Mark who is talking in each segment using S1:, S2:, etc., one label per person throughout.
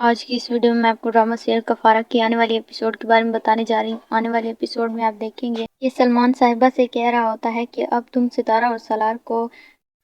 S1: آج کی اس ویڈیو میں آپ کو ڈرامہ سیریل کفارہ کی آنے والی ایپیسوڈ کے بارے میں بتانے جا رہی ہوں۔ آنے والے ایپیسوڈ میں آپ دیکھیں گے کہ سلمان صاحبہ سے کہہ رہا ہوتا ہے کہ اب تم ستارہ اور سالار کو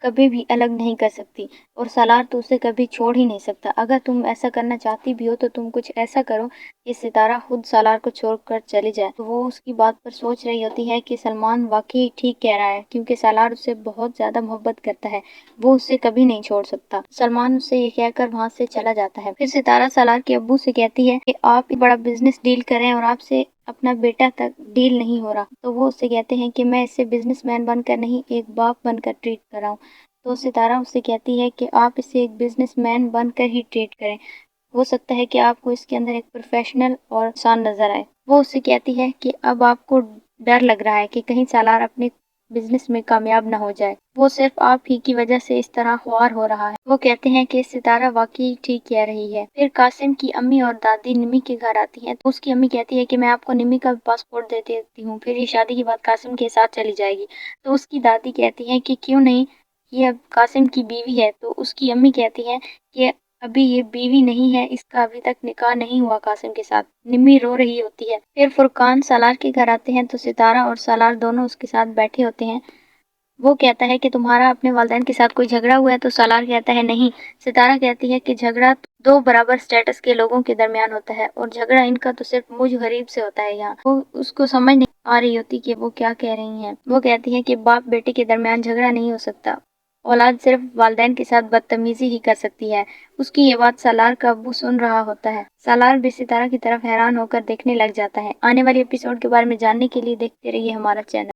S1: کبھی بھی الگ نہیں کر سکتی اور سالار تو اسے کبھی چھوڑ ہی نہیں سکتا۔ اگر تم ایسا کرنا چاہتی بھی ہو تو تم کچھ ایسا کرو کہ ستارہ خود سالار کو چھوڑ کر چلی جائے۔ تو وہ اس کی بات پر سوچ رہی ہوتی ہے کہ سلمان واقعی ٹھیک کہہ رہا ہے، کیونکہ سالار اسے بہت زیادہ محبت کرتا ہے، وہ اسے کبھی نہیں چھوڑ سکتا۔ سلمان اس سے یہ کہہ کر وہاں سے چلا جاتا ہے۔ پھر ستارہ سالار کے ابو سے کہتی ہے کہ آپ ایک بڑا بزنس ڈیل کریں اور آپ سے اپنا بیٹا تک ڈیل نہیں ہو رہا، تو وہ اس سے کہتے ہیں کہ میں اسے بزنس مین بن کر نہیں، ایک باپ بن کر ٹریٹ کر رہا ہوں۔ تو ستارہ اس سے کہتی ہے کہ آپ اسے ایک بزنس مین بن کر ہی ٹریٹ کریں، ہو سکتا ہے کہ آپ کو اس کے اندر ایک پروفیشنل اور انسان نظر آئے۔ وہ اس سے کہتی ہے کہ اب آپ کو ڈر لگ رہا ہے کہ کہیں سالار اپنے بزنس میں کامیاب نہ ہو جائے، وہ صرف آپ ہی کی وجہ سے اس طرح خوار ہو رہا ہے۔ وہ کہتے ہیں کہ ستارہ واقعی ٹھیک کہہ رہی ہے۔ پھر قاسم کی امی اور دادی نمی کے گھر آتی ہیں تو اس کی امی کہتی ہے کہ میں آپ کو نمی کا پاسپورٹ دے دیتی ہوں، پھر یہ شادی کے بعد قاسم کے ساتھ چلی جائے گی۔ تو اس کی دادی کہتی ہیں کہ کیوں نہیں، یہ اب قاسم کی بیوی ہے۔ تو اس کی امی کہتی ہیں کہ ابھی یہ بیوی نہیں ہے، اس کا ابھی تک نکاح نہیں ہوا قاسم کے ساتھ۔ نمی رو رہی ہوتی ہے۔ پھر فرقان سالار کے گھر آتے ہیں تو ستارہ اور سالار دونوں اس کے ساتھ بیٹھے ہوتے ہیں۔ وہ کہتا ہے کہ تمہارا اپنے والدین کے ساتھ کوئی جھگڑا ہوا ہے؟ تو سالار کہتا ہے نہیں۔ ستارہ کہتی ہے کہ جھگڑا دو برابر سٹیٹس کے لوگوں کے درمیان ہوتا ہے اور جھگڑا ان کا تو صرف مجھ غریب سے ہوتا ہے یہاں۔ وہ اس کو سمجھ نہیں آ رہی ہوتی کہ وہ کیا کہہ رہی ہیں۔ وہ کہتی ہے کہ باپ بیٹے کے درمیان جھگڑا نہیں ہو سکتا، اولاد صرف والدین کے ساتھ بدتمیزی ہی کر سکتی ہے۔ اس کی یہ بات سالار کا ابو سن رہا ہوتا ہے۔ سالار بھی ستارہ کی طرف حیران ہو کر دیکھنے لگ جاتا ہے۔ آنے والی ایپیسوڈ کے بارے میں جاننے کے لیے دیکھتے رہیے ہمارا چینل۔